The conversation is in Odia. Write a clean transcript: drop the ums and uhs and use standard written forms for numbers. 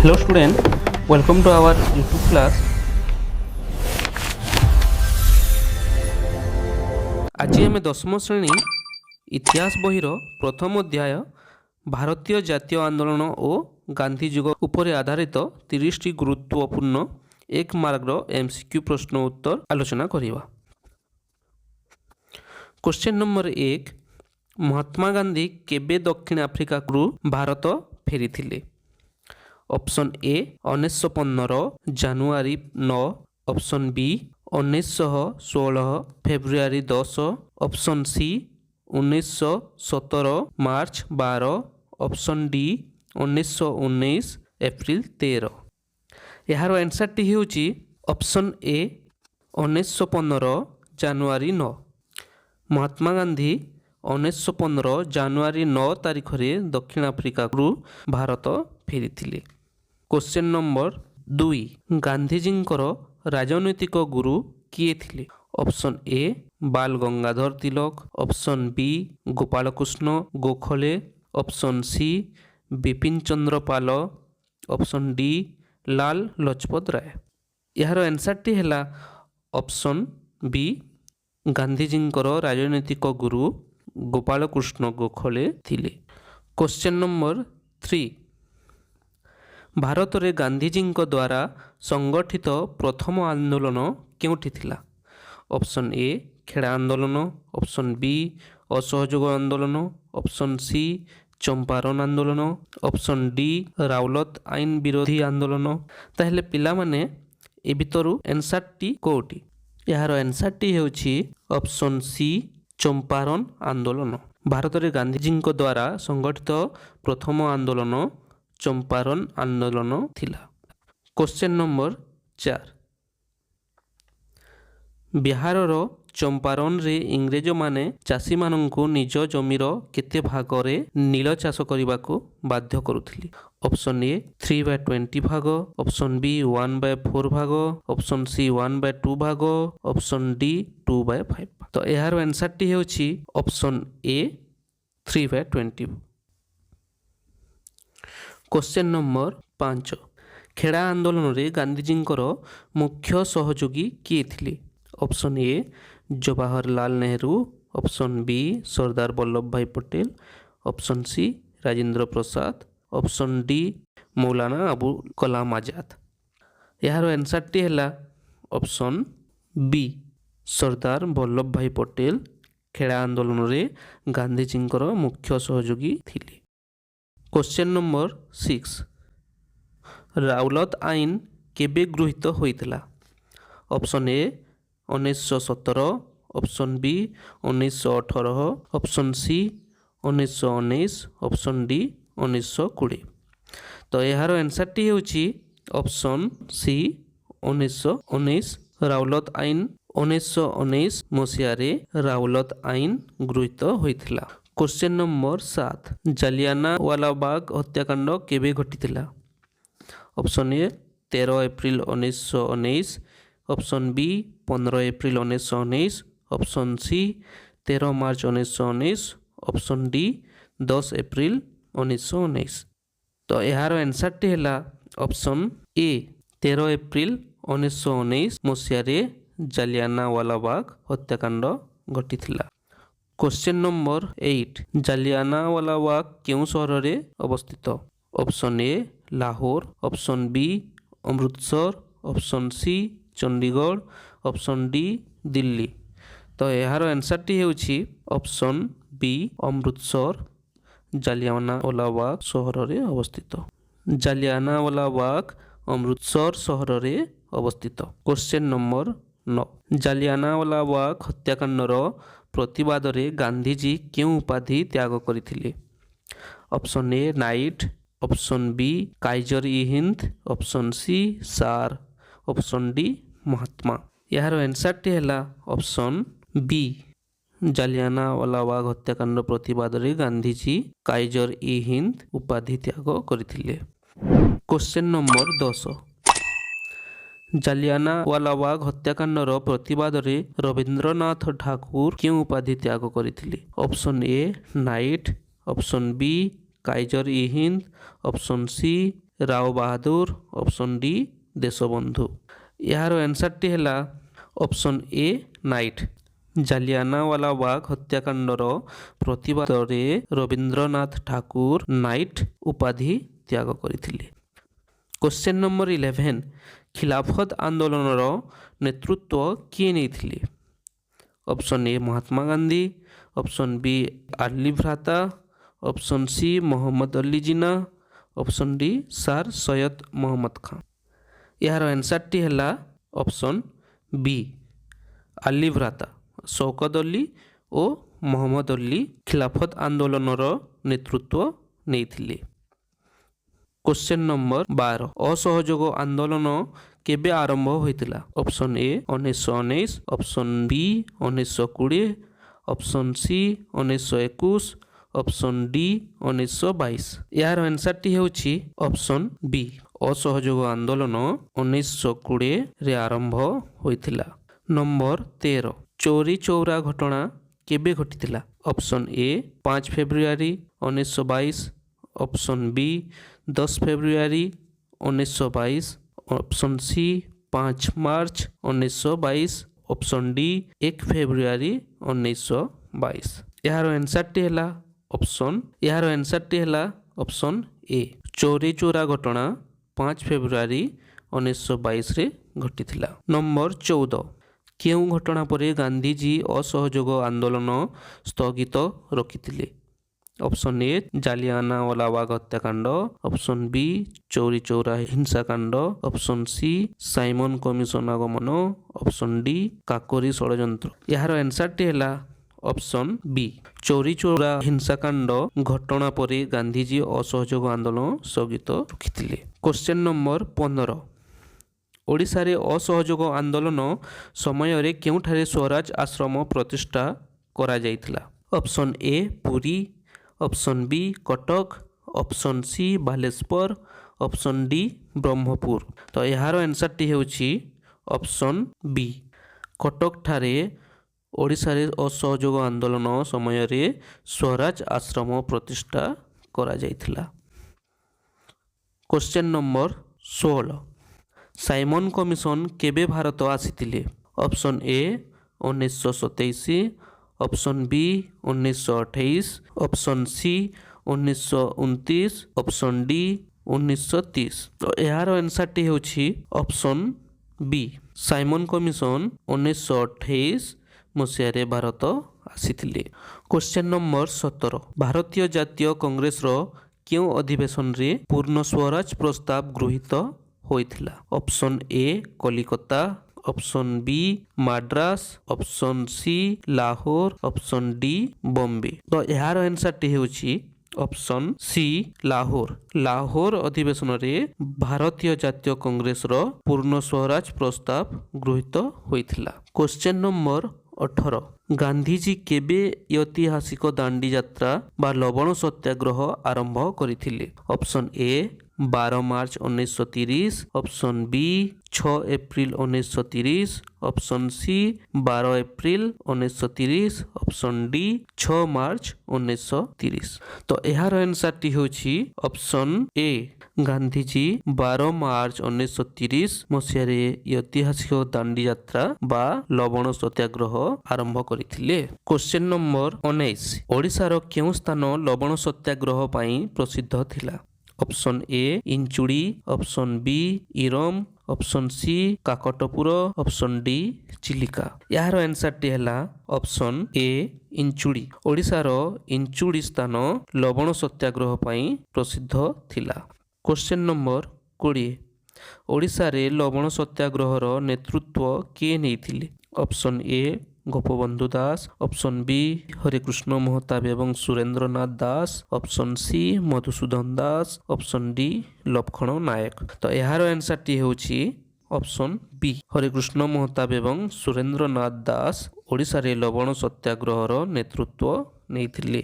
Hello student, welcome to our YouTube class. ଆଜି ଆମେ ଦଶମ ଶ୍ରେଣୀ ଇତିହାସ ବହିର ପ୍ରଥମ ଅଧ୍ୟାୟ ଭାରତୀୟ ଜାତୀୟ ଆନ୍ଦୋଳନ ଓ ଗାନ୍ଧୀ ଯୁଗ ଉପରେ ଆଧାରିତ 30ଟି ଗୁରୁତ୍ୱପୂର୍ଣ୍ଣ ଏକ ମାର୍କର MCQ ପ୍ରଶ୍ନ ଉତ୍ତର ଆଲୋଚନା କରିବା। क्वेश्चन नंबर 1, महात्मा गांधी केबे दक्षिण आफ्रिकारू भारत फेरिथिले? ऑप्शन ए 1915 जानुआरी 9, ऑप्शन बी 1916 फेब्रुआरी 10, ऑप्शन सी 1917 मार्च 12, ऑप्शन डी 1919 एप्रिल 13। यार आंसर टी होची ऑप्शन ए 1915 जानुआरी 9। महात्मा गांधी 1915 जानुआरी 9 तारीख रे दक्षिण आफ्रिकारू भारत फेरिथिले। क्वेश्चन नंबर 2, गांधीजींकर राजनैतिक गुरु किए थिले? Option A Bal Gangadhar Tilak, option B Gopalkrishna Gokhale, option C Bipin Chandra Pal, option D लाल लजपत राय। यार आंसर टी हैला ऑप्शन बी गांधीजींकर राजनैतिक गुरु गोपालकृष्ण गोखले थिले। क्वेश्चन नंबर 3, भारत रे गांधीजींक द्वारा संगठित प्रथम आंदोलन केउठी थिला? ऑप्शन ए खेड़ा आंदोलन, ऑप्शन बी असहयोग आंदोलन, ऑप्शन सी चंपारण आंदोलन, ऑप्शन डी राउलत आईन विरोधी आंदोलन। ताहले पिला माने ए भितरु आंसर टी कोठी? यार आंसर टी हेउची ऑप्शन सी चंपारण आंदोलन। भारत रे गांधीजींक द्वारा संगठित प्रथम आंदोलन चंपारण आंदोलन थिला। क्वेश्चन नंबर 4, बिहारर चंपारण रे इंग्रेज माने चाषी माननकु निज जमीर केते भागरे नील चाष करबाकू बाध्य करुथिले? ऑप्शन ए 3/20 भाग, ऑप्शन बी 1/4 भाग, ऑप्शन सी 1/2 भाग, ऑप्शन डी 2/5। तो यार आंसर टी हेउची option A 3/20। Question number 5, Kheda आंदोलन रे गांधीजींकर मुख्य सहयोगी किए थिले? Option A Jawaharlal Nehru, option B Sardar Vallabh Bhai Patel, option C Rajendra Prasad, option D Maulana Abul Kalam Azad. यार आंसर टी हैला ऑप्शन बी सरदार वल्लभ भाई पटेल खेड़ा आंदोलन रे गांधीजींकर मुख्य सहयोगी थिले। क्वेश्चन नंबर 6, राउलत आईन केबे गृहीत होइतला? Option A 1917, option B 1918, option C 1919, option D 1920। तो यार आंसर टी होची ऑप्शन सी 1919। राउलत आईन 1919 मसीहा रे राउलत आईन गृहीत होइतला। क्वेश्चन नंबर 7, जालियानवाला बाग हत्याकांड केबे घटिथिला? ऑप्शन ए 13 एप्रिल 1919, ऑप्शन बी 15 एप्रिल 1919, ऑप्शन सी 13 मार्च 1919, ऑप्शन डी 10 एप्रिल 1919। तो यार आंसर टी हैला ऑप्शन ए 13 एप्रिल 1919 मसीहा रे जालियानवाला बाग हत्याकांड घटिथिला। क्वेश्चन नंबर 8, जालियानवाला बाग केउं सहर रे अवस्थित? Option A Lahore, option B Amritsar, option C Chandigarh, option D Delhi. तो यार आंसर टी हेउची ऑप्शन बी अमृतसर जालियानवाला बाग सहर रे अवस्थित। जालियानवाला बाग अमृतसर सहर रे अवस्थित। क्वेश्चन नंबर 9, जालियानवाला बाग हत्याकांडर प्रतिवाद रे गांधीजी केउं उपाधि त्याग करथिले? Option A knight, option B Kaiser i Hind, option सी सार, ऑप्शन डी महात्मा। यार आंसर टी हैला ऑप्शन बी जालियानवाला बाग हत्याकांड प्रतिवाद रे गांधीजी काइजर इ हिंद उपाधि त्याग करथिले। क्वेश्चन नंबर 10, जालियानवाला बाग हत्याकांडर प्रतिवाद रे रविंद्रनाथ ठाकुर केउं उपाधि त्याग करथिले? Option A knight, option B Kaiser i Hind, option C Rao Bahadur, option D Deshbandhu. ଏହାର ଆନ୍ସର୍ଟି ହେଲା ଅପସନ୍ ଏ ନାଇଟ୍। ଜାଲିଆନାୱାଲାବାଗ ହତ୍ୟାକାଣ୍ଡର ପ୍ରତିବାଦରେ ରବୀନ୍ଦ୍ରନାଥ ଠାକୁର ନାଇଟ୍ ଉପାଧି ତ୍ୟାଗ କରିଥିଲେ। କ୍ୱେଶ୍ଚନ୍ ନମ୍ବର 11 ଖିଲାଫତ ଆନ୍ଦୋଳନର ନେତୃତ୍ୱ କିଏ ନେଇଥିଲେ? Option A Mahatma Gandhi, option B Ali ଭ୍ରାତା, option C Muhammad Ali Jinnah, option D sir Syed Muhammad Khan. ଏହାର ଆନ୍ସର୍ଟି ହେଲା ଅପସନ୍ ବି ଆଲି ଭ୍ରାତା। ଶୌକତ ଅଲି ଓ ମହମ୍ମଦ ଅଲି ଖିଲାଫତ ଆନ୍ଦୋଳନର ନେତୃତ୍ୱ ନେଇଥିଲେ। କ୍ୱେଶ୍ଚନ୍ ନମ୍ବର 12 ଅସହଯୋଗ ଆନ୍ଦୋଳନ କେବେ ଆରମ୍ଭ ହୋଇଥିଲା? ଅପସନ୍ ଏ 1919, option B 1920, option C 1921, option D 1922। ଏହାର ଆନ୍ସର୍ଟି ହେଉଛି ଅପସନ୍ ବି ଅସହଯୋଗ ଆନ୍ଦୋଳନ 1920ରେ ଆରମ୍ଭ ହୋଇଥିଲା। ନମ୍ବର 13 ଚୌରୀ ଚୌରା ଘଟଣା କେବେ ଘଟିଥିଲା? Option A 5 February 1922, option B 10 February 1922, option C 5 March 1922, option D 1 ଫେବୃଆରୀ 1922। ଏହାର ଆନ୍ସର୍ଟି ହେଲା ଅପସନ୍ ଏ ଚୌରୀ ଚୌରା ଘଟଣା 5 ଫେବୃଆରୀ 1922ରେ ଘଟିଥିଲା। ନମ୍ବର 14 କେଉଁ ଘଟଣା ପରେ ଗାନ୍ଧିଜୀ ଅସହଯୋଗ ଆନ୍ଦୋଳନ ସ୍ଥଗିତ ରଖିଥିଲେ? ଅପସନ୍ ଏ ଜାଲିଆନାୱାଲାବାଗ ହତ୍ୟାକାଣ୍ଡ, ଅପସନ୍ ବି ଚୌରୀ ଚୌରା ହିଂସାକାଣ୍ଡ, ଅପସନ୍ ସି ସାଇମନ କମିଶନ ଆଗମନ, ଅପସନ୍ ଡି କାକୋରୀ ଷଡ଼ଯନ୍ତ୍ର। ଏହାର ଆନ୍ସର୍ଟି ହେଲା ଅପସନ୍ ବି ଚୌରୀ ଚୌରା ହିଂସାକାଣ୍ଡ ଘଟଣା ପରେ ଗାନ୍ଧିଜୀ ଅସହଯୋଗ ଆନ୍ଦୋଳନ ସ୍ଥଗିତ ରଖିଥିଲେ। କ୍ୱେଶ୍ଚନ୍ ନମ୍ବର 15 ଓଡ଼ିଶାରେ ଅସହଯୋଗ ଆନ୍ଦୋଳନ ସମୟରେ କେଉଁଠାରେ ସ୍ୱରାଜ ଆଶ୍ରମ ପ୍ରତିଷ୍ଠା କରାଯାଇଥିଲା? Option A Puri, option B Cuttack, option C Baleswar, option D Brahmapur. ତ ଏହାର ଆନ୍ସର୍ଟି ହେଉଛି ଅପସନ୍ ବି କଟକଠାରେ ଓଡ଼ିଶାରେ ଅସହଯୋଗ ଆନ୍ଦୋଳନ ସମୟରେ ସ୍ୱରାଜ ଆଶ୍ରମ ପ୍ରତିଷ୍ଠା କରାଯାଇଥିଲା। କ୍ୱେଶ୍ଚନ୍ ନମ୍ବର 16 ସାଇମନ କମିଶନ କେବେ ଭାରତ ଆସିଥିଲେ? Option A 1927, option B 1928, option C 1929, option D 1930। ତ ଏହାର ଆନ୍ସର୍ଟି ହେଉଛି ଅପସନ୍ ବି ସାଇମନ କମିଶନ 1928 ମସିହାରେ ଭାରତ ଆସିଥିଲେ। କ୍ୱେଶ୍ଚନ୍ ନମ୍ବର 17 ଭାରତୀୟ ଜାତୀୟ କଂଗ୍ରେସର କେଉଁ ଅଧିବେଶନରେ ପୂର୍ଣ୍ଣ ସ୍ୱରାଜ ପ୍ରସ୍ତାବ ଗୃହୀତ ହୋଇଥିଲା? Option A Calcutta, option B Madras, option C Lahore, option D Bombay. ତ ଏହାର ଆନ୍ସର୍ଟି ହେଉଛି ଅପସନ୍ ସି ଲାହୋର। ଲାହୋର ଅଧିବେଶନରେ ଭାରତୀୟ ଜାତୀୟ କଂଗ୍ରେସର ପୂର୍ଣ୍ଣ ସ୍ୱରାଜ ପ୍ରସ୍ତାବ ଗୃହୀତ ହୋଇଥିଲା। କ୍ୱେଶ୍ଚନ୍ ନମ୍ବର 18 ଗାନ୍ଧିଜୀ କେବେ ଐତିହାସିକ ଦାଣ୍ଡି ଯାତ୍ରା ବା ଲବଣ ସତ୍ୟାଗ୍ରହ ଆରମ୍ଭ କରିଥିଲେ? Option A 12 March 1930, option B 6 April 1930, option C 12 April 1930, option D 6 March 1930। ତ ଏହାର ଆନ୍ସର୍ଟି ହେଉଛି ଅପସନ୍ ଏ ଗାନ୍ଧିଜୀ 12 ମାର୍ଚ୍ଚ 1930 ମସିହାରେ ଐତିହାସିକ ଦାଣ୍ଡି ଯାତ୍ରା ବା ଲବଣ ସତ୍ୟାଗ୍ରହ ଆରମ୍ଭ କରିଥିଲେ। କ୍ୱେଶ୍ଚନ୍ ନମ୍ବର 19 ଓଡ଼ିଶାର କେଉଁ ସ୍ଥାନ ଲବଣ ସତ୍ୟାଗ୍ରହ ପାଇଁ ପ୍ରସିଦ୍ଧ ଥିଲା? Option A Inchudi, option B Eram, option C Kakatpur, option D Chilika. ଏହାର ଆନ୍ସର୍ଟି ହେଲା ଅପସନ୍ ଏ ଇଞ୍ଚୁଡ଼ି। ଓଡ଼ିଶାର ଇଞ୍ଚୁଡ଼ି ସ୍ଥାନ ଲବଣ ସତ୍ୟାଗ୍ରହ ପାଇଁ ପ୍ରସିଦ୍ଧ ଥିଲା। କ୍ୱେଶ୍ଚନ୍ ନମ୍ବର 20 ଓଡ଼ିଶାରେ ଲବଣ ସତ୍ୟାଗ୍ରହର ନେତୃତ୍ୱ କିଏ ନେଇଥିଲେ? Option A Gopabandhu Das, option B Harekrushna Mahtab ଏବଂ Surendranath Das, option C Madhusudan Das, option D Laxman Nayak. ତ ଏହାର ଆନ୍ସର୍ଟି ହେଉଛି ଅପସନ୍ ବି ହରେକୃଷ୍ଣ ମହତାବ ଏବଂ ସୁରେନ୍ଦ୍ରନାଥ ଦାସ ଓଡ଼ିଶାରେ ଲବଣ ସତ୍ୟାଗ୍ରହର ନେତୃତ୍ୱ ନେଇଥିଲେ।